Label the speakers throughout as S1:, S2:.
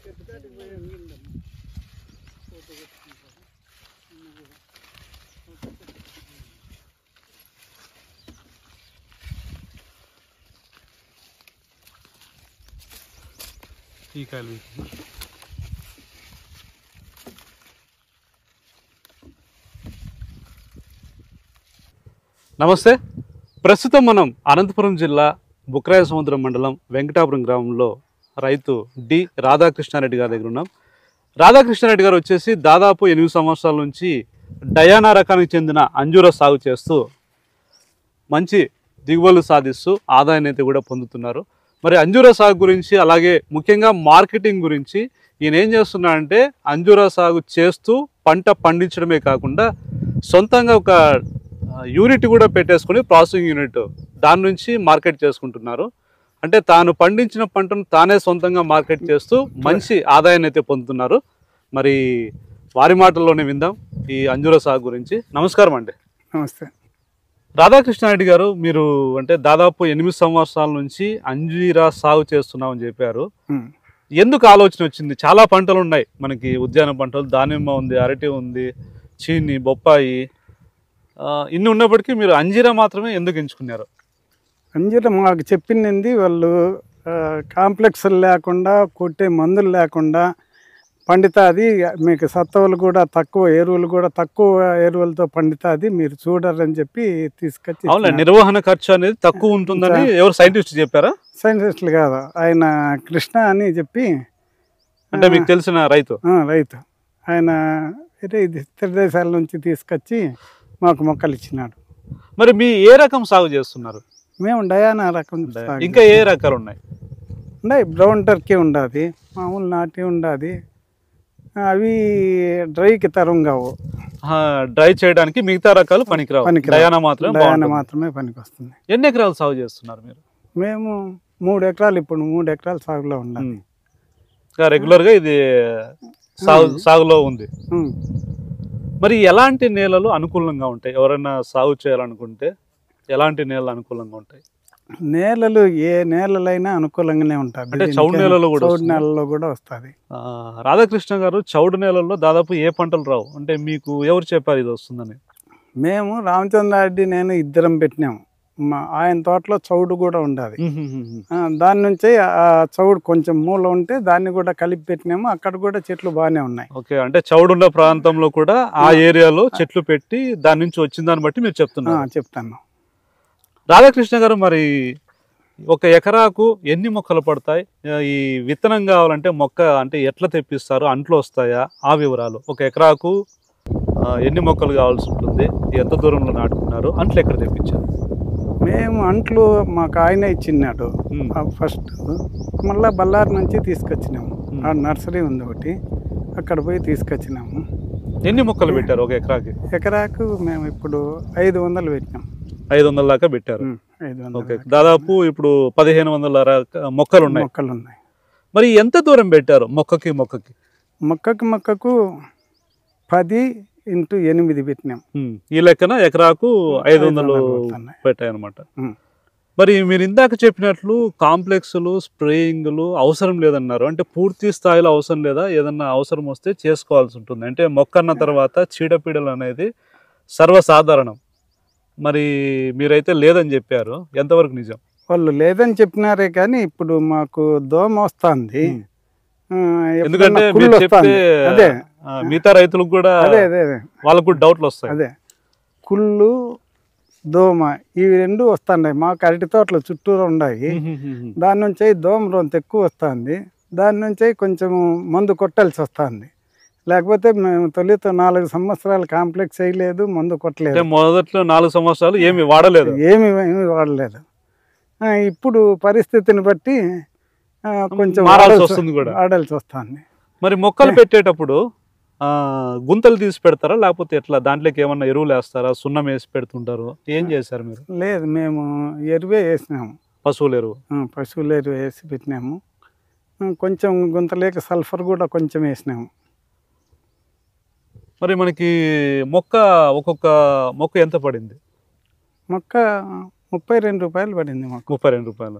S1: ఈ కాయలు నమస్తే. ప్రస్తుతం మనం అనంతపురం జిల్లా బుక్రాయ సముద్రం మండలం వెంకటాపురం గ్రామంలో రైతు డి రాధాకృష్ణారెడ్డి గారి దగ్గర ఉన్నాం. రాధాకృష్ణారెడ్డి గారు వచ్చేసి దాదాపు 8 సంవత్సరాల నుంచి డయానా రకానికి చెందిన అంజూర సాగు చేస్తూ మంచి దిగుబడులు సాధిస్తూ ఆదాయాన్ని అయితే కూడా పొందుతున్నారు. మరి అంజూర సాగు గురించి, అలాగే ముఖ్యంగా మార్కెటింగ్ గురించి ఈయన ఏం చేస్తున్నారంటే అంజూర సాగు చేస్తూ పంట పండించడమే కాకుండా సొంతంగా ఒక యూనిట్ కూడా పెట్టేసుకుని ప్రాసెసింగ్ యూనిట్ దాని నుంచి మార్కెట్ చేసుకుంటున్నారు. అంటే తాను పండించిన పంటను తానే సొంతంగా మార్కెట్ చేస్తూ మంచి ఆదాయాన్ని అయితే పొందుతున్నారు. మరి వారి మాటల్లోనే విందాం ఈ అంజూర సాగు గురించి. నమస్కారం అండి.
S2: నమస్తే.
S1: రాధాకృష్ణారెడ్డి గారు, మీరు అంటే దాదాపు 8 సంవత్సరాల నుంచి అంజీరా సాగు చేస్తున్నామని చెప్పారు. ఎందుకు ఆలోచన వచ్చింది? చాలా పంటలు ఉన్నాయి మనకి, ఉద్యాన పంటలు, దానిమ్మ ఉంది, అరటి ఉంది, చీని, బొప్పాయి, ఇన్ని ఉన్నప్పటికీ మీరు అంజీరా మాత్రమే ఎందుకు ఎంచుకున్నారు?
S2: అంజీరా మాకు చెప్పింది వాళ్ళు కాంప్లెక్స్లు లేకుండా, కొట్టే మందులు లేకుండా పండుతుంది, మీకు సత్తువులు కూడా తక్కువ, ఎరువులు కూడా తక్కువ ఎరువులతో పండుతుంది, మీరు చూడరని చెప్పి తీసుకొచ్చి.
S1: అవునా, నిర్వహణ ఖర్చు అనేది తక్కువ ఉంటుందని ఎవరు సైంటిస్ట్ చెప్పారా?
S2: సైంటిస్టులు కాదు, ఆయన కృష్ణ అని చెప్పి,
S1: అంటే మీకు తెలిసిన రైతు
S2: ఆయన ఇది ఇతర దేశాల నుంచి తీసుకొచ్చి మాకు మొక్కలు ఇచ్చినాడు.
S1: మరి మీ ఏ రకం సాగు చేస్తున్నారు?
S2: మేము డయానా రకం.
S1: ఇంకా ఏ రకాలు ఉన్నాయి?
S2: బ్రౌన్ టర్కీ ఉండదు, మామూలు నాటి ఉండదు, అవి డ్రైకి తరం కావు.
S1: డ్రై చేయడానికి మిగతా రకాలు పనికిరావు, డయానా మాత్రమే
S2: పనికి వస్తుంది.
S1: ఎన్ని ఎకరాలు సాగు చేస్తున్నారు మీరు?
S2: మేము 3 ఎకరాలు, ఇప్పుడు 3 ఎకరాలు సాగులో ఉండాలి.
S1: రెగ్యులర్ గా ఇది సాగులో ఉంది. మరి ఎలాంటి నేలలు అనుకూలంగా ఉంటాయి? ఎవరైనా సాగు చేయాలనుకుంటే ఎలాంటి నేలలు అనుకూలంగా ఉంటాయి?
S2: నేలలు ఏ నేలలైనా అనుకూలంగానే ఉంటాయి.
S1: అంటే చౌడు నేలలో
S2: కూడా వస్తుంది.
S1: రాధాకృష్ణ గారు, చౌడు నేలల్లో దాదాపు ఏ పంటలు రావు అంటే మీకు ఎవరు చెప్పారు ఇది వస్తుందని?
S2: మేము రామచంద్రారెడ్డి నేను ఇద్దరం పెట్టినాము. ఆయన తోటలో చౌడు కూడా ఉండదు, దాని నుంచి ఆ చౌడు కొంచెం మూల ఉంటే దాన్ని కూడా కలిపి పెట్టినాము. అక్కడ కూడా చెట్లు బాగానే ఉన్నాయి.
S1: ఓకే, అంటే చౌడున్న ప్రాంతంలో కూడా ఆ ఏరియాలో చెట్లు పెట్టి దాని నుంచి వచ్చిన దాన్ని బట్టి మీరు చెప్తాను. రాధాకృష్ణ గారు, మరి ఒక ఎకరాకు ఎన్ని మొక్కలు పడతాయి? ఈ విత్తనం కావాలంటే మొక్క అంటే ఎట్లా తెప్పిస్తారు? అంట్లు వస్తాయా? ఆ వివరాలు. ఒక ఎకరాకు ఎన్ని మొక్కలు కావాల్సి ఉంటుంది? ఎంత దూరంలో నాటుకున్నారు? అంట్లు ఎక్కడ తెప్పించారు?
S2: మేము అంట్లు మాకు ఆయన ఇచ్చినాడు ఫస్ట్, మళ్ళీ బళ్ళారి నుంచి తీసుకొచ్చినాము. ఆ నర్సరీ ఉంది ఒకటి, అక్కడ పోయి తీసుకొచ్చినాము.
S1: ఎన్ని మొక్కలు పెట్టారు ఒక ఎకరాకి?
S2: ఎకరాకు మేము ఇప్పుడు 500 పెట్టినాం.
S1: 500 దాకా పెట్టారు. ఓకే, దాదాపు ఇప్పుడు 1500 మొక్కలు ఉన్నాయి. మరి ఎంత దూరం పెట్టారు మొక్కకి?
S2: మొక్కకు 10x8 పెట్టినాం.
S1: ఈ లెక్కన ఎకరాకు 500 పెట్టాయి అనమాట. మరి మీరు ఇందాక చెప్పినట్లు కాంప్లెక్స్లు, స్ప్రేయింగ్లు అవసరం లేదన్నారు. అంటే పూర్తి స్థాయిలో అవసరం లేదా? ఏదన్నా అవసరం వస్తే చేసుకోవాల్సి ఉంటుంది. అంటే మొక్క అన్న తర్వాత చీడపీడలు అనేది సర్వసాధారణం. మరి మీరైతే లేదని చెప్పారు, ఎంతవరకు నిజం?
S2: వాళ్ళు లేదని చెప్పినారే కానీ ఇప్పుడు మాకు దోమ వస్తుంది.
S1: ఎందుకంటే మిగతా రైతులకు కూడా వాళ్ళకు కూడా డౌట్లు వస్తాయి.
S2: అదే కుళ్ళు, దోమ ఇవి 2 వస్తున్నాయి. మాకు అరటి తోటలు చుట్టూరు ఉన్నాయి, దాని నుంచి దోమ రొంత ఎక్కువ వస్తుంది. దాని నుంచి కొంచెం మందు కొట్టాల్సి వస్తుంది. లేకపోతే మేము తొలితో 4 సంవత్సరాలు కాంప్లెక్స్ చేయలేదు, మందు కొట్టలేదు.
S1: మొదట్లో 4 సంవత్సరాలు ఏమి వాడలేదు.
S2: ఇప్పుడు పరిస్థితిని బట్టి కొంచెం వాడాల్సి వస్తుంది.
S1: మరి మొక్కలు పెట్టేటప్పుడు గుంతలు తీసి పెడతారా, లేకపోతే ఎట్లా? దాంట్లోకి ఏమన్నా ఎరువులు వేస్తారా? సున్నం వేసి పెడుతుంటారు? ఏం చేశారు మీరు?
S2: లేదు, మేము ఎరువే వేసినాము.
S1: పశువుల
S2: ఎరువు వేసి పెట్టినాము. కొంచెం గుంతలేక సల్ఫర్ కూడా కొంచెం వేసినాము.
S1: మరి మనకి ఒక్కొక్క మొక్క ఎంత పడింది?
S2: మొక్క 32 రూపాయలు పడింది మాకు.
S1: 32 రూపాయలు.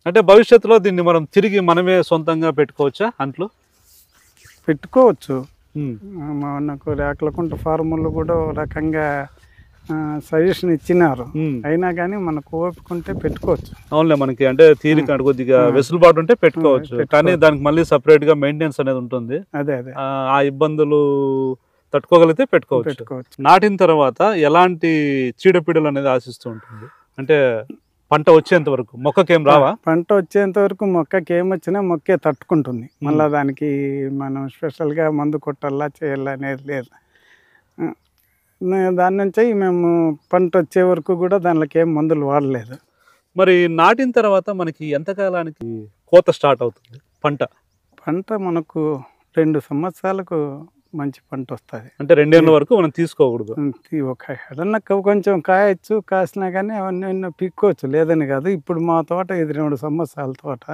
S1: అంటే భవిష్యత్తులో దీన్ని మనం తిరిగి మనమే సొంతంగా పెట్టుకోవచ్చా అంట్లు?
S2: పెట్టుకోవచ్చు.
S1: ఉమ్.
S2: మనకు రేకులకుంట ఫార్ములు కూడా ఓ రకంగా సజెషన్ ఇచ్చినారు. అయినా కానీ మనకు ఓపిక ఉంటే పెట్టుకోవచ్చు.
S1: అవునులే, మనకి అంటే తీరిక కొద్దిగా వెసులుబాటు ఉంటే పెట్టుకోవచ్చు. కానీ దానికి మళ్ళీ సపరేట్ గా మెయింటెనెన్స్ అనేది ఉంటుంది.
S2: అదే అదే
S1: ఆ ఇబ్బందులు తట్టుకోగలిగితే పెట్టుకోవచ్చు. నాటిన తర్వాత ఎలాంటి చీడపీడలు అనేది ఆశిస్తూ ఉంటుంది? అంటే పంట వచ్చేంత వరకు మొక్కకేం రావా?
S2: పంట వచ్చేంత వరకు మొక్కకి ఏమొచ్చినా మొక్కే తట్టుకుంటుంది. మళ్ళీ దానికి మనం స్పెషల్గా మందు కొట్టాలా చేయాలా అనేది లేదు. దాని నుంచి మేము పంట వచ్చే వరకు కూడా దానిలోకి ఏం మందులు వాడలేదు.
S1: మరి నాటిన తర్వాత మనకి ఎంతకాలానికి కోత స్టార్ట్ అవుతుంది పంట?
S2: పంట మనకు 2 సంవత్సరాలకు మంచి పంట వస్తుంది.
S1: అంటే 2 ఏళ్ళ వరకు మనం తీసుకోకూడదు.
S2: ఒక ఎడన్నా కొంచెం కాయచ్చు, కాసినా కానీ అవన్నీ పీక్కోవచ్చు, లేదని కాదు. ఇప్పుడు మా తోట ఇది 2 సంవత్సరాల తోట.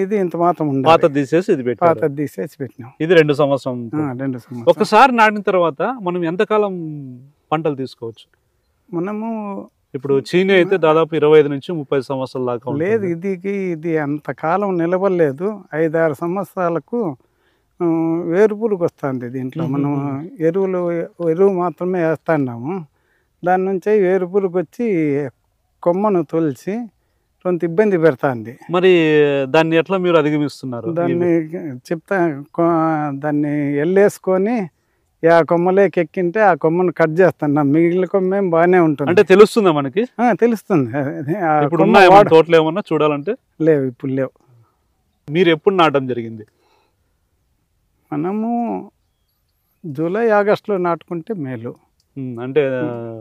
S2: ఇది ఇంత మాత్రం ఉంది.
S1: పాత తీసేసి ఇది
S2: పెట్టినాం.
S1: ఇది 2 సంవత్సరం.
S2: 2 సంవత్సరం.
S1: ఒకసారి నాటిన తర్వాత మనం ఎంతకాలం పంటలు తీసుకోవచ్చు?
S2: మనము
S1: ఇప్పుడు చీని అయితే దాదాపు 25 నుంచి 30 సంవత్సరాల దాకా
S2: లేదు. ఇది అంతకాలం నిలబడలేదు. 5-6 సంవత్సరాలకు వేరుపురుగు వస్తుంది దీంట్లో. మనం ఎరువు మాత్రమే వేస్తున్నాము. దాని నుంచి వేరుపురుగు వచ్చి కొమ్మను తొలిచి కొంత ఇబ్బంది పెడుతుంది.
S1: మరి దాన్ని ఎట్లా మీరు అధిగమిస్తున్నారు?
S2: దాన్ని దాన్ని ఎల్లేసుకొని ఆ కొమ్మలేకి ఎక్కింటే ఆ కొమ్మను కట్ చేస్తున్నాం. మిగిలిన కొమ్మ ఏం బాగానే ఉంటుంది.
S1: అంటే తెలుస్తుందా మనకి?
S2: తెలుస్తుంది.
S1: ఇప్పుడు తోటలు ఏమన్నా చూడాలంటే
S2: లేవు, ఇప్పుడు లేవు.
S1: మీరు ఎప్పుడు నాటడం జరిగింది?
S2: మనము జూలై ఆగస్టులో నాటుకుంటే మేలు.
S1: అంటే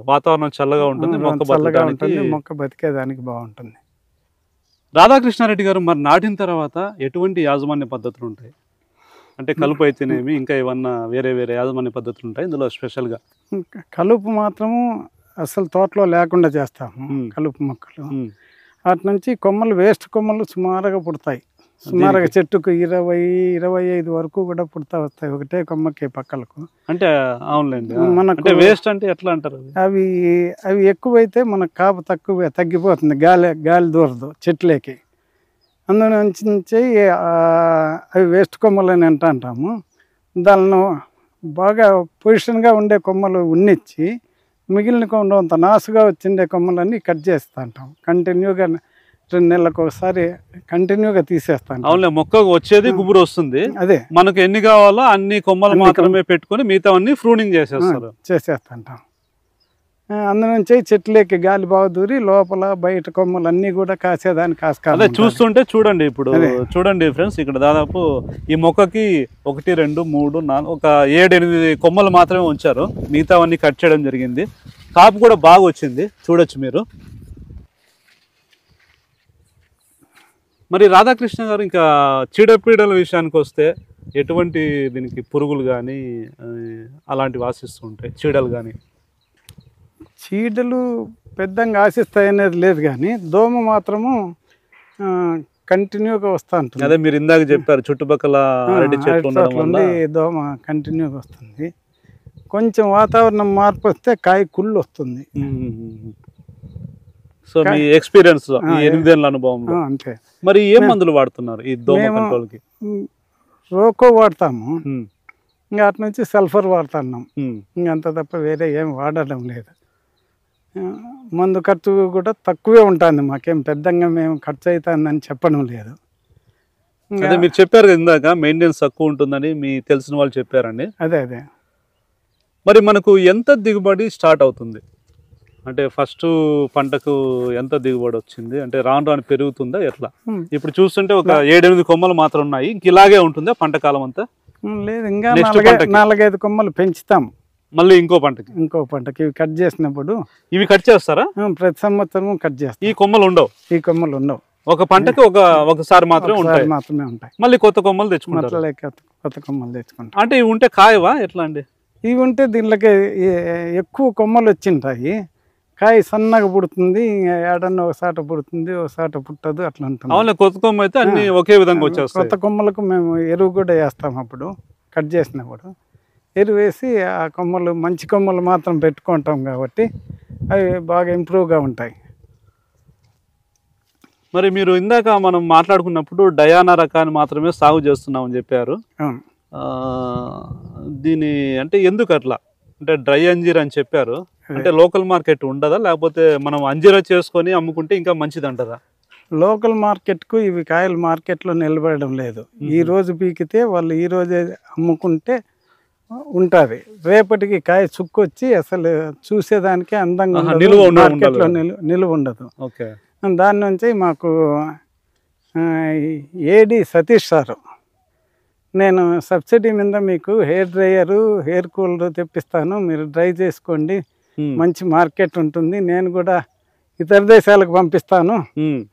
S1: వాతావరణం చల్లగా ఉంటుంది,
S2: మొక్క బతికేదానికి బాగుంటుంది.
S1: రాధాకృష్ణారెడ్డి గారు, మరి నాటిన తర్వాత ఎటువంటి యాజమాన్య పద్ధతులు ఉంటాయి? అంటే కలుపు అయితేనేమి, ఇంకా ఏమన్నా వేరే యాజమాన్య పద్ధతులు ఉంటాయి ఇందులో స్పెషల్గా?
S2: కలుపు మాత్రము అసలు తోటలో లేకుండా చేస్తాము. కలుపు మొక్కలు వాటి నుంచి కొమ్మలు, వేస్ట్ కొమ్మలు సుమారుగా పుడతాయి. సుమారుగా చెట్టుకు 20-25 వరకు కూడా పుడతా వస్తాయి ఒకటే కొమ్మకి పక్కలకు.
S1: అంటే అవునులేండి. మనకు వేస్ట్ అంటే ఎట్లా అంటారు?
S2: అవి ఎక్కువైతే మనకు కాపు తగ్గిపోతుంది, గాలి దూరదు చెట్లేకి. అందులోంచి అవి వేస్ట్ కొమ్మలు అని అంటాము. దానిలో బాగా పొజిషన్గా ఉండే కొమ్మలు ఉన్నిచ్చి మిగిలిన కొండంత నాసుగా వచ్చిండే కొమ్మలన్నీ కట్ చేస్తూ ఉంటాం. కంటిన్యూగా 2 నెలలకు ఒకసారి కంటిన్యూగా తీసేస్తాను.
S1: అవునులే, మొక్క వచ్చేది గుబురు వస్తుంది.
S2: అదే
S1: మనకు ఎన్ని కావాలో అన్ని కొమ్మలు మాత్రమే పెట్టుకుని మిగతా అన్ని ఫ్రూనింగ్ చేసేస్తాంటాం. అందులోంచి చెట్లకి గాలి బాగా దూరి లోపల బయట కొమ్మలు అన్నీ కూడా కాసేదానికి ఆస్కారం. అదే చూస్తుంటే చూడండి, ఇప్పుడు చూడండి ఫ్రెండ్స్, ఇక్కడ దాదాపు ఈ మొక్కకి 1, 2, 3, 4 ఒక 7-8 కొమ్మలు మాత్రమే ఉంచారు. మిగతా అన్ని కట్ చేయడం జరిగింది. కాపు కూడా బాగా వచ్చింది, చూడొచ్చు మీరు. మరి రాధాకృష్ణ గారు, ఇంకా చీడపీడల విషయానికి వస్తే ఎటువంటి దీనికి పురుగులు కానీ అలాంటివి ఆశిస్తూ ఉంటాయి? చీడలు కానీ?
S2: చీడలు పెద్దగా ఆశిస్తాయనేది లేదు, కానీ దోమ మాత్రము కంటిన్యూగా వస్తూ ఉంటుంది.
S1: అదే మీరు ఇందాక చెప్పారు, చుట్టుపక్కల అరటి చెట్లు ఉండడం వల్ల
S2: దోమ కంటిన్యూగా వస్తుంది. కొంచెం వాతావరణం మార్పు వస్తే కాయ కుళ్ళు వస్తుంది.
S1: సో మీ ఎక్స్పీరియన్స్, 8 ఏళ్ళ అనుభవంలో
S2: అంతే.
S1: మరి ఏం మందులు వాడుతున్నారు ఈ దోమ కంట్రోల్కి?
S2: రోకో వాడతాము, ఇంకా అటు నుంచి సల్ఫర్ వాడుతున్నాం. ఇంకంత తప్ప వేరే ఏం వాడడం లేదు. మందు ఖర్చు కూడా తక్కువే ఉంటుంది, మాకేం పెద్దగా మేము ఖర్చు అవుతుందని చెప్పడం లేదు.
S1: అదే మీరు చెప్పారు కదా ఇందాక, మెయింటెనెన్స్ తక్కువ ఉంటుందని మీ తెలిసిన వాళ్ళు చెప్పారండి.
S2: అదే
S1: మరి మనకు ఎంత దిగుబడి స్టార్ట్ అవుతుంది? అంటే ఫస్ట్ పంటకు ఎంత దిగుబడి వచ్చింది? అంటే రాను పెరుగుతుందా ఎట్లా? ఇప్పుడు చూస్తుంటే ఒక 7-8 కొమ్మలు మాత్రం ఉన్నాయి. ఇంక ఇలాగే ఉంటుందా పంట కాలం అంతా?
S2: లేదు, ఇంకా 4-5 కొమ్మలు పెంచుతాం.
S1: మళ్ళీ ఇంకో పంటకి
S2: ఇవి కట్ చేసినప్పుడు
S1: ఇవి కట్ చేస్తారా?
S2: ప్రతి సంవత్సరం కట్ చేస్తాం.
S1: ఈ కొమ్మలు ఉండవు. ఒక పంటకి ఒకసారి మాత్రమే ఉంటాయి. మళ్ళీ కొత్త కొమ్మలు తెచ్చుకుంటారు. అంటే ఇవి ఉంటే కాయవా ఎట్లా అండి?
S2: ఇవి ఉంటే దీనిలోకి ఎక్కువ కొమ్మలు వచ్చింటాయి. కాయ సన్నగా పుడుతుంది, ఏడన్నా ఒకసాట పుడుతుంది, ఒకసాట పుట్టదు, అట్లా ఉంటుంది.
S1: అవును, కొత్త కొమ్మ అయితే అన్ని ఒకే విధంగా వచ్చేస్తాయి.
S2: కొత్త కొమ్మలకు మేము ఎరువు కూడా వేస్తాం. అప్పుడు కట్ చేసినప్పుడు ఎరువు వేసి ఆ కొమ్మలు, మంచి కొమ్మలు మాత్రం పెట్టుకుంటాం కాబట్టి అవి బాగా ఇంప్రూవ్గా ఉంటాయి.
S1: మరి మీరు ఇందాక మనం మాట్లాడుకున్నప్పుడు డయానా రకాన్ని మాత్రమే సాగు చేస్తున్నామని చెప్పారు.
S2: అవును.
S1: ఆ, దీని అంటే ఎందుకు అట్లా, అంటే డ్రై అంజీర్ అని చెప్పారు, అంటే లోకల్ మార్కెట్ ఉండదా, లేకపోతే మనం అంజీరా చేసుకొని అమ్ముకుంటే ఇంకా మంచిది అంటారా?
S2: లోకల్ మార్కెట్కు ఇవి కాయలు మార్కెట్లో నిలబడడం లేదు. ఈ రోజు పీకితే వాళ్ళు ఈ రోజే అమ్ముకుంటే ఉంటుంది. రేపటికి కాయ చుక్కొచ్చి అసలు చూసేదానికే అందంగా ఉండదు,
S1: నిలువ
S2: మార్కెట్లో నిలువ ఉండదు.
S1: ఓకే.
S2: దాని నుంచి మాకు ఏడి సతీష్ సారు, నేను సబ్సిడీ మీద మీకు హెయిర్ డ్రైయరు హెయిర్ కూలరు తెప్పిస్తాను, మీరు డ్రై చేసుకోండి, మంచి మార్కెట్ ఉంటుంది, నేను కూడా ఇతర దేశాలకు పంపిస్తాను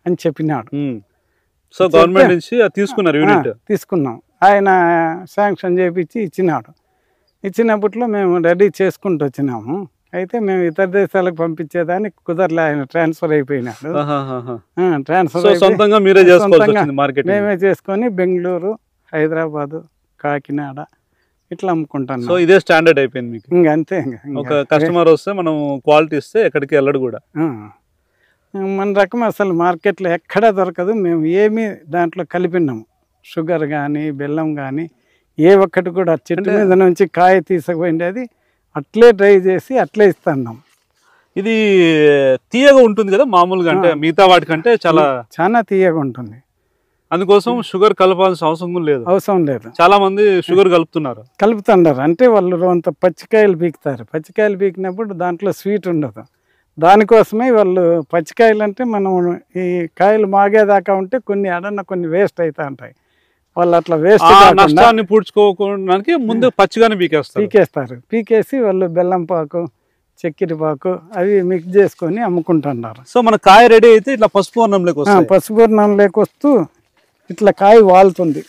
S2: అని చెప్పినాడు.
S1: సో గవర్నమెంట్ నుంచి తీసుకున్నారు యూనిట్?
S2: తీసుకున్నాం. ఆయన శాంక్షన్ చేపించి ఇచ్చినాడు. ఇచ్చినప్పట్లో మేము రెడీ చేసుకుంటూ వచ్చినాము. అయితే మేము ఇతర దేశాలకు పంపించేదానికి కుదరలే, ఆయన ట్రాన్స్ఫర్ అయిపోయినాడు. మేమే చేసుకొని బెంగళూరు, హైదరాబాదు, కాకినాడ ఇట్లా అమ్ముకుంటాను.
S1: సో ఇదే స్టాండర్డ్ అయిపోయింది మీకు?
S2: ఇంకా అంతే.
S1: ఒక కస్టమర్ వస్తే మనం క్వాలిటీ ఇస్తే ఎక్కడికి వెళ్ళడు కూడా.
S2: మన రకం అసలు మార్కెట్లో ఎక్కడా దొరకదు. మేము ఏమీ దాంట్లో కలిపినాము, షుగర్ కానీ బెల్లం కానీ ఏ ఒక్కటి కూడా చెట్టు మీద నుంచి కాయ తీసుకుపోయింది అట్లే డ్రై చేసి అట్లే ఇస్తున్నాం.
S1: ఇది తీయగా ఉంటుంది కదా మామూలుగా, అంటే మిగతా వాటికంటే చాలా
S2: తీయగా ఉంటుంది.
S1: అందుకోసం షుగర్ కలపాల్సిన అవసరం లేదు. చాలా మంది షుగర్ కలుపుతున్నారు. అంటే వాళ్ళు అంత పచ్చికాయలు పీకుతారు. పచ్చికాయలు పీకినప్పుడు దాంట్లో స్వీట్ ఉండదు. దానికోసమే వాళ్ళు పచ్చికాయలు అంటే మనం ఈ కాయలు మాగేదాకా ఉంటే కొన్ని వేస్ట్ అవుతా ఉంటాయి. వాళ్ళు అట్లా వేస్ట్ నష్టాన్ని పూడ్చుకోవడానికి ముందు పచ్చిగానే పీకేస్తారు.
S2: పీకేసి వాళ్ళు బెల్లం పాకు, చక్కెర పాకు అవి మిక్స్ చేసుకొని అమ్ముకుంటున్నారు.
S1: సో మన కాయ రెడీ అయితే ఇట్లా పసుపు వర్ణంలోకి
S2: వస్తూ ఇట్లా కాయ వాలుతుంది,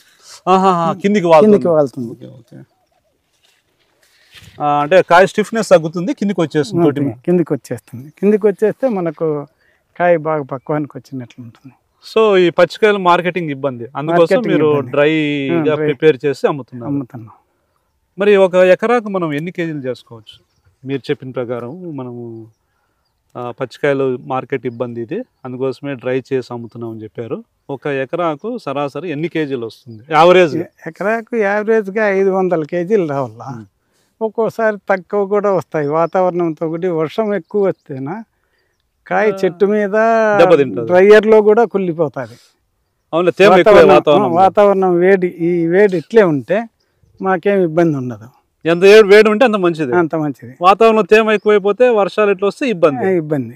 S1: కిందికి
S2: వాలుతుంది.
S1: అంటే కాయ స్టిఫ్నెస్ తగ్గుతుంది, కిందికి వచ్చేస్తుంది.
S2: కిందికి వచ్చేస్తే మనకు కాయ బాగా పక్వానికి వచ్చినట్లు ఉంటుంది.
S1: సో ఈ పచ్చికాయలు మార్కెటింగ్ ఇబ్బంది, అందుకోసం మీరు డ్రైగా ప్రిపేర్ చేసి అమ్ముతున్నాం. మరి ఒక ఎకరాకు మనం ఎన్ని కేజీలు చేసుకోవచ్చు? మీరు చెప్పిన ప్రకారం మనము పచ్చికాయలు మార్కెట్ ఇబ్బంది ఇది, అందుకోసమే డ్రై చేసి అమ్ముతున్నాం అని చెప్పారు. ఒక ఎకరాకు సరాసరి ఎన్ని కేజీలు వస్తుంది యావరేజ్?
S2: ఎకరాకు యావరేజ్గా 500 కేజీలు రావాలా. ఒక్కోసారి తక్కువ కూడా వస్తాయి. వాతావరణంతో ఒకటి వర్షం ఎక్కువ వస్తేనా కాయ చెట్టు మీద డ్రైయర్లో కూడా కుళ్ళిపోతుంది. వాతావరణం వేడి ఇట్లే ఉంటే మాకేం ఇబ్బంది ఉండదు.
S1: ఎంత వేడి ఉంటే అంత మంచిది. వాతావరణం తేమ ఎక్కువైపోతే వర్షాలు ఎట్లా వస్తే
S2: ఇబ్బంది.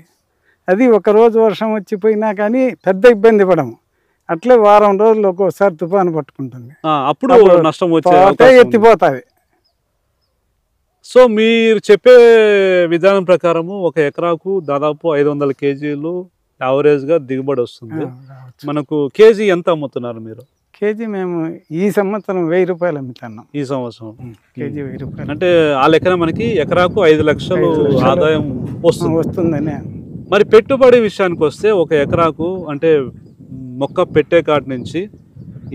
S2: అది ఒక రోజు వర్షం వచ్చిపోయినా కానీ పెద్ద ఇబ్బంది పడము. అట్లే వారం రోజులు ఒక్కోసారి తుఫాను పట్టుకుంటుంది,
S1: అప్పుడు నష్టం
S2: ఎత్తిపోతుంది.
S1: సో మీరు చెప్పే విధానం ప్రకారము ఒక ఎకరాకు దాదాపు 500 కేజీలు యావరేజ్గా దిగుబడి వస్తుంది. మనకు కేజీ ఎంత అమ్ముతున్నారు మీరు?
S2: కేజీ మేము ఈ సంవత్సరం 1000 రూపాయలు అమ్ముతున్నాం.
S1: ఈ సంవత్సరం
S2: కేజీ 1000 రూపాయలు
S1: అంటే ఆ లెక్కన మనకి ఎకరాకు 5 లక్షలు ఆదాయం వస్తుందని. మరి పెట్టుబడి విషయానికి వస్తే ఒక ఎకరాకు అంటే మొక్క పెట్టే కాటి నుంచి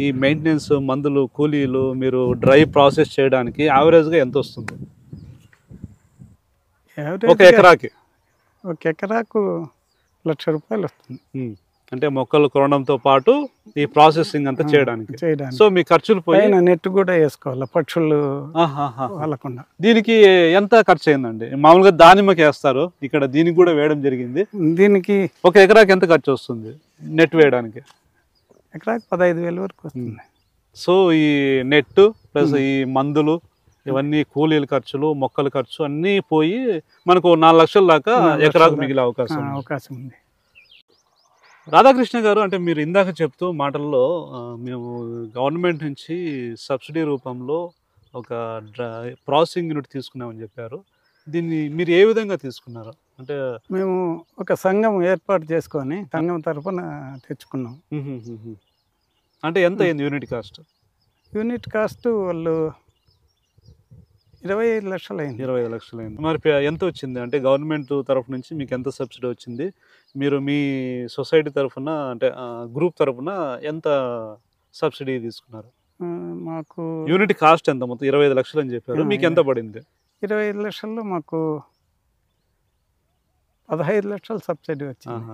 S1: ఈ మెయింటెనెన్స్, మందులు, కూలీలు, మీరు డ్రై ప్రాసెస్ చేయడానికి యావరేజ్గా ఎంత వస్తుంది ఒక ఎకరాకి?
S2: ఒక ఎకరాకు 1,00,000 రూపాయలు వస్తుంది.
S1: అంటే మొక్కలు కొనడంతో పాటు ఈ ప్రాసెసింగ్ అంతా చేయడానికి. సో మీ ఖర్చులు పోయి
S2: నెట్ కూడా వేసుకోవాలి, పక్షులు వాళ్ళకుండా.
S1: దీనికి ఎంత ఖర్చు అయిందండి? మామూలుగా దానిమ్మకి వేస్తారు, ఇక్కడ దీనికి కూడా వేయడం జరిగింది.
S2: దీనికి
S1: ఒక ఎకరాకి ఎంత ఖర్చు వస్తుంది నెట్ వేయడానికి?
S2: ఎకరాకి 15,000 వరకు వస్తుంది.
S1: సో ఈ నెట్ ప్లస్ ఈ మందులు ఇవన్నీ కూలీల ఖర్చులు, మొక్కల ఖర్చు అన్నీ పోయి మనకు 4 లక్షల దాకా ఎకరాకు మిగిలే అవకాశం
S2: ఉంది.
S1: రాధాకృష్ణ గారు, అంటే మీరు ఇందాక చెప్తూ మాటల్లో మేము గవర్నమెంట్ నుంచి సబ్సిడీ రూపంలో ఒక ప్రాసెసింగ్ యూనిట్ తీసుకున్నామని చెప్పారు. దీన్ని మీరు ఏ విధంగా తీసుకున్నారు? అంటే
S2: మేము ఒక సంఘం ఏర్పాటు చేసుకొని సంఘం తరఫున తెచ్చుకున్నాం.
S1: అంటే ఎంత అయింది యూనిట్ కాస్ట్?
S2: యూనిట్ కాస్ట్ వాళ్ళు 25 లక్షలు అయింది.
S1: 25 లక్షలు అయింది. మరి ఎంత వచ్చింది? అంటే గవర్నమెంట్ తరఫు నుంచి మీకు ఎంత సబ్సిడీ వచ్చింది? మీరు మీ సొసైటీ తరఫున అంటే గ్రూప్ తరఫున ఎంత సబ్సిడీ తీసుకున్నారు?
S2: మాకు
S1: యూనిట్ కాస్ట్ ఎంత? మొత్తం 25 లక్షలు అని చెప్పారు, మీకు ఎంత పడింది?
S2: 25 లక్షల్లో మాకు 15 లక్షలు సబ్సిడీ వచ్చింది.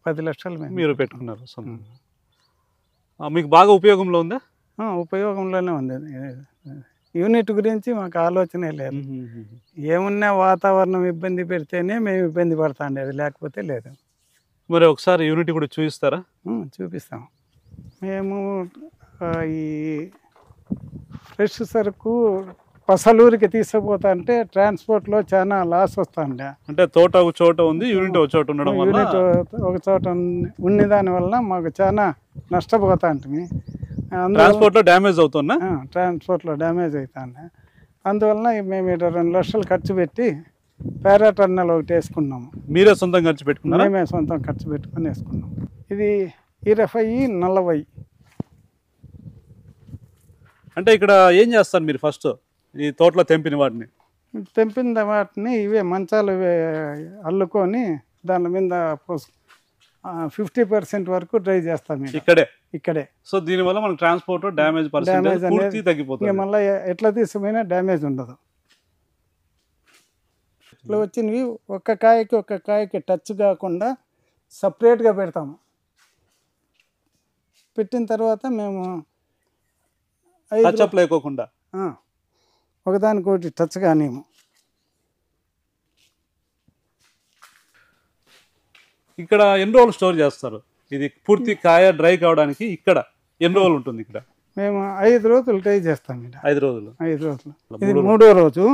S2: 10 లక్షలు మేము
S1: మీరు పెట్టుకున్నారు సొంతంగా. మీకు బాగా ఉపయోగంలో ఉందా?
S2: ఉపయోగంలోనే ఉంది. యూనిట్ గురించి మాకు ఆలోచనే లేదు. ఏమున్నా వాతావరణం ఇబ్బంది పెడితేనే మేము ఇబ్బంది పడతా ఉండేది, లేకపోతే లేదు.
S1: మరి ఒకసారి యూనిట్ కూడా చూపిస్తారా?
S2: చూపిస్తాం. మేము ఈ ఫ్రెష్ సరుకు పసలూరికి తీసుకుపోతా అంటే ట్రాన్స్పోర్ట్లో చాలా లాస్ వస్తుండే.
S1: అంటే తోట ఒక చోట ఉంది, యూనిట్ ఒక చోట ఉండడం వల్ల,
S2: యూనిట్ ఒక చోట ఉన్న దానివల్ల మాకు చాలా నష్టపోతా ఉంటుంది.
S1: ట్రాన్స్పోర్ట్లో డ్యామేజ్ అవుతున్నా,
S2: ట్రాన్స్పోర్ట్లో డ్యామేజ్ అవుతాండే. అందువలన మేము 2 లక్షలు ఖర్చు పెట్టి పారా టన్నల్ ఒకటి వేసుకున్నాము.
S1: మీరే సొంతం ఖర్చు పెట్టుకున్నారా?
S2: మేమే సొంతం ఖర్చు పెట్టుకుని వేసుకున్నాం. ఇది 20-40.
S1: అంటే ఇక్కడ ఏం చేస్తారు మీరు? ఫస్ట్ ఈ తోటలో తెంపిన వాటిని
S2: ఇవే మంచాలు అల్లుకొని దాని మీద 50% వరకు డ్రై చేస్తాం ఇక్కడే.
S1: సో దీనివల్ల మనకు ట్రాన్స్పోర్ట్ డ్యామేజ్ అనేది తగ్గిపోతుంది.
S2: మళ్ళీ ఎట్లా తీసుకుపోయినా డ్యామేజ్ ఉండదు. ఇట్లా వచ్చినవి ఒక్క కాయకి టచ్ కాకుండా సపరేట్గా పెడతాము. పెట్టిన తర్వాత మేము
S1: లేకోకుండా
S2: ఒకదానికొకటి టచ్ కానిము.
S1: ఇక్కడ ఎన్ని రోజులు స్టోర్ చేస్తారు? ఇది పూర్తి కాయ డ్రై కావడానికి ఇక్కడ ఎన్ని రోజులు ఉంటుంది? ఇక్కడ
S2: మేము 5 రోజులు డ్రై చేస్తాం.
S1: 5 రోజులు.
S2: ఇది 3వ రోజు.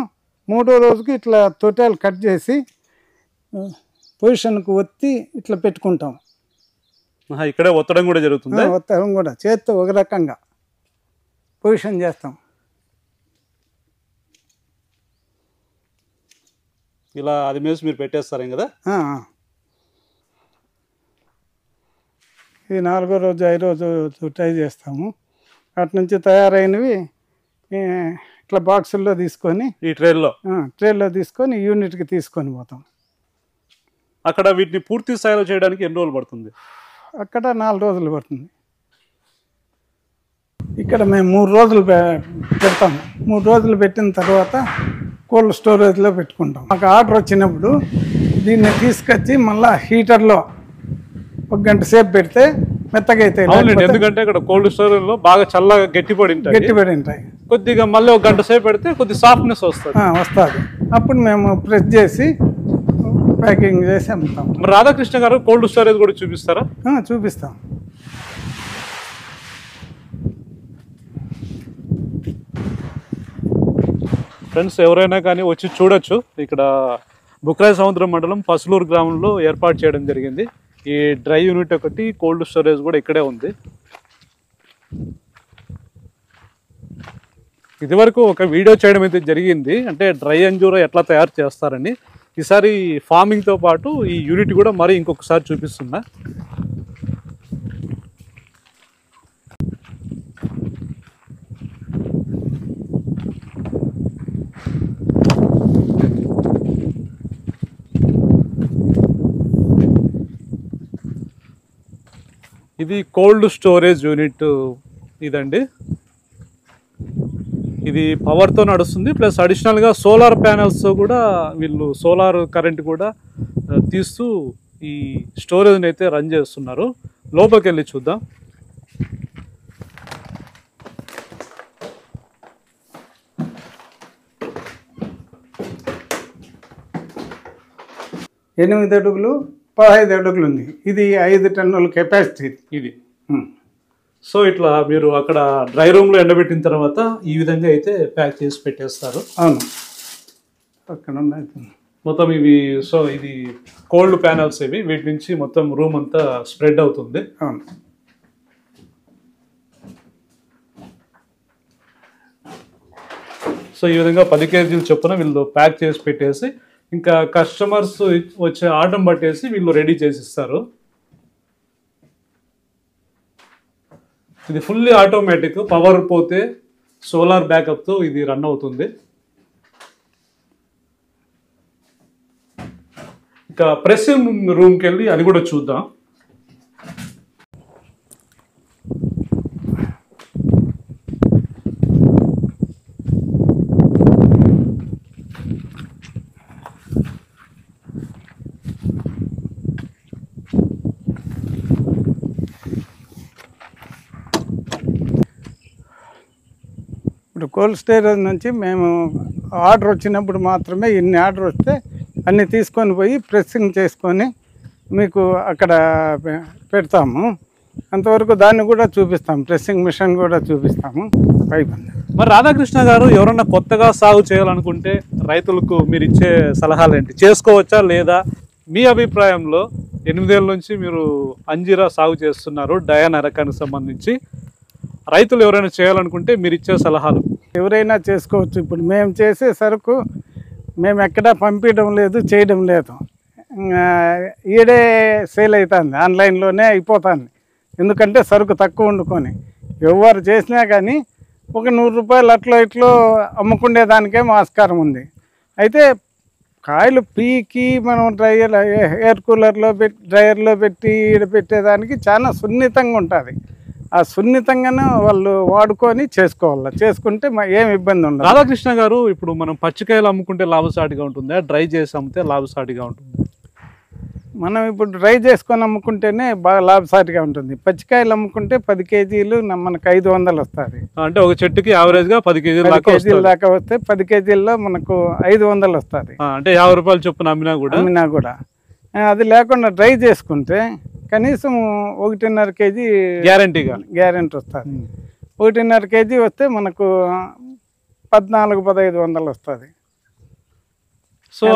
S2: 3వ రోజుకి ఇట్లా తొట్టాలు కట్ చేసి పొజిషన్కు ఒత్తి ఇట్లా పెట్టుకుంటాం.
S1: ఇక్కడే ఒత్తడం కూడా జరుగుతుంది.
S2: ఒత్తడం కూడా చేత్తో ఒక రకంగా పొజిషన్ చేస్తాం.
S1: ఇలా అది మేసి మీరు పెట్టేస్తారేం కదా?
S2: ఇది 4వ రోజు 5వ రోజు ట్రై చేస్తాము. అటు నుంచి తయారైనవి ఇట్లా బాక్సుల్లో తీసుకొని
S1: ఈ ట్రేల్లో
S2: తీసుకొని యూనిట్కి తీసుకొని పోతాం.
S1: అక్కడ వీటిని పూర్తి స్థాయిలో చేయడానికి ఎన్ని రోజులు పడుతుంది?
S2: అక్కడ 4 రోజులు పడుతుంది. ఇక్కడ మేము 3 రోజులు పెడతాము. 3 రోజులు పెట్టిన తర్వాత కోల్డ్ స్టోరేజ్లో పెట్టుకుంటాం. మాకు ఆర్డర్ వచ్చినప్పుడు దీన్ని తీసుకొచ్చి మళ్ళీ హీటర్లో 1 గంట సేపు పెడితే మెత్తగా అయితే.
S1: ఎందుకంటే ఇక్కడ కోల్డ్ స్టోరేజ్ లో బాగా చల్లగా గట్టిపడి ఉంటాయి. కొద్దిగా మళ్ళీ 1 గంట సేపు పెడితే కొద్ది సాఫ్ట్నెస్ వస్తుంది.
S2: అప్పుడు మేము ప్రెస్ చేసి ప్యాకింగ్ చేసి అమ్ముతాం.
S1: రాధాకృష్ణ గారు కోల్డ్ స్టోరేజ్ కూడా చూపిస్తారా?
S2: చూపిస్తాం.
S1: ఫ్రెండ్స్ ఎవరైనా కానీ వచ్చి చూడొచ్చు. ఇక్కడ బుక్రాయ సముద్రం మండలం పసులూరు గ్రామంలో ఏర్పాటు చేయడం జరిగింది. ఈ డ్రై యూనిట్ ఒకటి, కోల్డ్ స్టోరేజ్ కూడా ఇక్కడే ఉంది. ఇదివరకు ఒక వీడియో చేయడం అయితే జరిగింది, అంటే డ్రై అంజూరా ఎట్లా తయారు చేస్తారని. ఈసారి ఫార్మింగ్తో పాటు ఈ యూనిట్ కూడా మరి ఇంకొకసారి చూపిస్తున్నా. ఇది కోల్డ్ స్టోరేజ్ యూనిట్ ఇదండి. ఇది పవర్తో నడుస్తుంది, ప్లస్ అడిషనల్గా సోలార్ ప్యానెల్స్తో కూడా వీళ్ళు సోలార్ కరెంట్ కూడా తీస్తూ ఈ స్టోరేజ్ని అయితే రన్ చేస్తున్నారు. లోపలికి వెళ్ళి చూద్దాం.
S2: ఎనిమిది అడుగులు 15 అడుగులు ఉంది. ఇది 5 టన్నుల కెపాసిటీ ఇది.
S1: సో ఇట్లా మీరు అక్కడ డ్రై రూమ్లో ఎండబెట్టిన తర్వాత ఈ విధంగా అయితే ప్యాక్ చేసి పెట్టేస్తారు.
S2: అవును, అక్కడ
S1: మొత్తం ఇవి. సో ఇది కోల్డ్ ప్యానల్స్ ఇవి, వీటి నుంచి మొత్తం రూమ్ అంతా స్ప్రెడ్ అవుతుంది.
S2: అవును.
S1: సో ఈ విధంగా 10 కేజీలు చొప్పున వీళ్ళు ప్యాక్ చేసి పెట్టేసి ఇంకా కస్టమర్స్ వచ్చే ఆర్డర్ పట్టేసి వీళ్ళు రెడీ చేసి ఇస్తారు. ఇది ఫుల్లీ ఆటోమేటిక్, పవర్ పోతే సోలార్ బ్యాకప్తో ఇది రన్ అవుతుంది. ఇంకా ప్రెస్సింగ్ రూమ్కి వెళ్ళి అది కూడా చూద్దాం.
S2: ఇప్పుడు కోల్డ్ స్టోరేజ్ నుంచి మేము ఆర్డర్ వచ్చినప్పుడు మాత్రమే ఇన్ని ఆర్డర్ వస్తే అన్ని తీసుకొని పోయి ప్రెస్సింగ్ చేసుకొని మీకు అక్కడ పెడతాము. అంతవరకు దాన్ని కూడా చూపిస్తాము, ప్రెస్సింగ్ మిషన్ కూడా చూపిస్తాము. పైపు
S1: మరి రాధాకృష్ణ గారు ఎవరన్నా కొత్తగా సాగు చేయాలనుకుంటే రైతులకు మీరు ఇచ్చే సలహాలు ఏంటి? చేసుకోవచ్చా లేదా? మీ అభిప్రాయంలో 8 ఏళ్ళ నుంచి మీరు అంజీరా సాగు చేస్తున్నారు, డయానా రకానికి సంబంధించి. రైతులు ఎవరైనా చేయాలనుకుంటే మీరు ఇచ్చే సలహాలు?
S2: ఎవరైనా చేసుకోవచ్చు. ఇప్పుడు మేము చేసే సరుకు మేము ఎక్కడా పంపించడం లేదు, చేయడం లేదు. ఈడే సేల్ అవుతుంది, ఆన్లైన్లోనే అయిపోతుంది. ఎందుకంటే సరుకు తక్కువ వండుకొని ఎవరు చేసినా కానీ ఒక 100 రూపాయలు అట్లా ఇట్లో అమ్ముకునేదానికే ఆస్కారం ఉంది. అయితే కాయలు పీకి మనం ఎయిర్ కూలర్లో డ్రైయర్లో పెట్టి ఈడ పెట్టేదానికి చాలా సున్నితంగా ఉంటుంది. ఆ సున్నితంగానే వాళ్ళు వాడుకొని చేసుకోవాలి. చేసుకుంటే ఏం ఇబ్బంది ఉండదు.
S1: రాధాకృష్ణ గారు, ఇప్పుడు మనం పచ్చికాయలు అమ్ముకుంటే లాభసాటిగా ఉంటుందా, డ్రై చేసి అమ్మితే లాభసాటిగా ఉంటుందా?
S2: మనం ఇప్పుడు డ్రై చేసుకొని అమ్ముకుంటేనే బాగా లాభసాటిగా ఉంటుంది. పచ్చికాయలు అమ్ముకుంటే 10 కేజీలు మనకు 500 వస్తుంది.
S1: అంటే ఒక చెట్టుకి యావరేజ్గా 10 కేజీల
S2: దాకా వస్తే 10 కేజీల్లో మనకు 500 వస్తుంది.
S1: అంటే 50 రూపాయలు చొప్పున అమ్మినా
S2: కూడా అది లేకుండా డ్రై చేసుకుంటే కనీసం 1.5 కేజీ గ్యారంటీ వస్తుంది. 1.5 కేజీ వస్తే మనకు 1400-1500 వస్తుంది.
S1: సో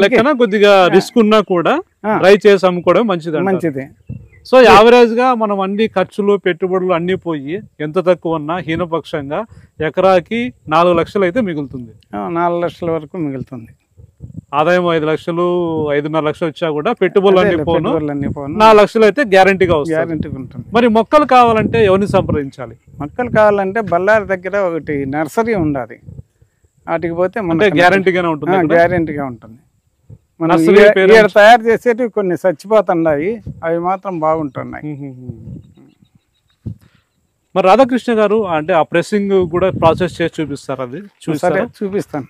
S1: లెక్కన కొద్దిగా రిస్క్ ఉన్నా కూడా డ్రై చేసి అమ్ముకోవడం మంచిది. సో యావరేజ్ గా మనం అన్ని ఖర్చులు పెట్టుబడులు అన్ని పోయి ఎంత తక్కువ ఉన్నా హీనపక్షంగా ఎకరాకి 4 లక్షలు అయితే మిగులుతుంది.
S2: 4 లక్షల వరకు మిగులుతుంది.
S1: ఆదాయం 5 లక్షలు 5.5 లక్షలు వచ్చా కూడా పెట్టుబడులు అన్ని పోను 4 లక్షలు అయితే గ్యారంటీగా ఉంటుంది. మరి మొక్కలు కావాలంటే ఎవరిని సంప్రదించాలి?
S2: మొక్కలు కావాలంటే బళ్ళారి దగ్గర ఒకటి నర్సరీ ఉండాలి. వాటికి పోతే
S1: గ్యారంటీగా
S2: ఉంటుంది. మనం తయారు చేసేటివి కొన్ని చచ్చిపోతున్నాయి, అవి మాత్రం బాగుంటున్నాయి.
S1: మరి రాధాకృష్ణ గారు, అంటే ఆ ప్రెస్సింగ్ కూడా ప్రాసెస్ చేసి చూపిస్తారు? అది
S2: చూపిస్తాను.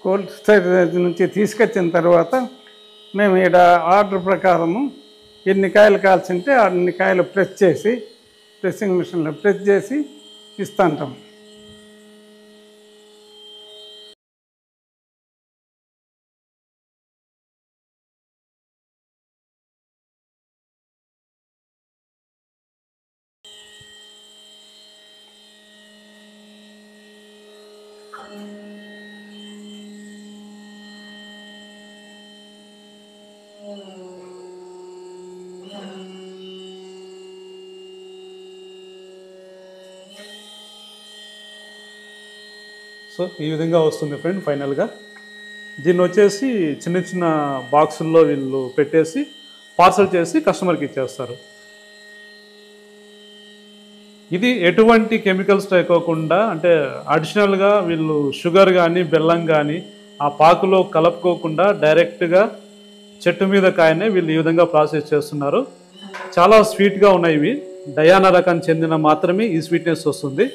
S2: కోల్డ్ స్టోరేజ్ నుంచి తీసుకొచ్చిన తర్వాత మేము ఇక్కడ ఆర్డర్ ప్రకారము ఎన్ని కాయలు కాల్చింటే అన్ని కాయలు ప్రెస్సింగ్ మిషన్లో ప్రెస్ చేసి ఇస్తుంటాం.
S1: సో ఈ విధంగా వస్తుంది ఫ్రెండ్. ఫైనల్గా దీన్ని వచ్చేసి చిన్న చిన్న బాక్సుల్లో వీళ్ళు పెట్టేసి పార్సల్ చేసి కస్టమర్కి ఇచ్చేస్తారు. ఇది ఎటువంటి కెమికల్స్ లేకోకుండా, అంటే అడిషనల్గా వీళ్ళు షుగర్ కానీ బెల్లం కానీ ఆ పాకులో కలుపుకోకుండా డైరెక్ట్గా చెట్టు మీద కాయనే వీళ్ళు ఈ విధంగా ప్రాసెస్ చేస్తున్నారు. చాలా స్వీట్గా ఉన్నాయి ఇవి. డయానా రకానికి చెందిన మాత్రమే ఈ స్వీట్నెస్ వస్తుంది.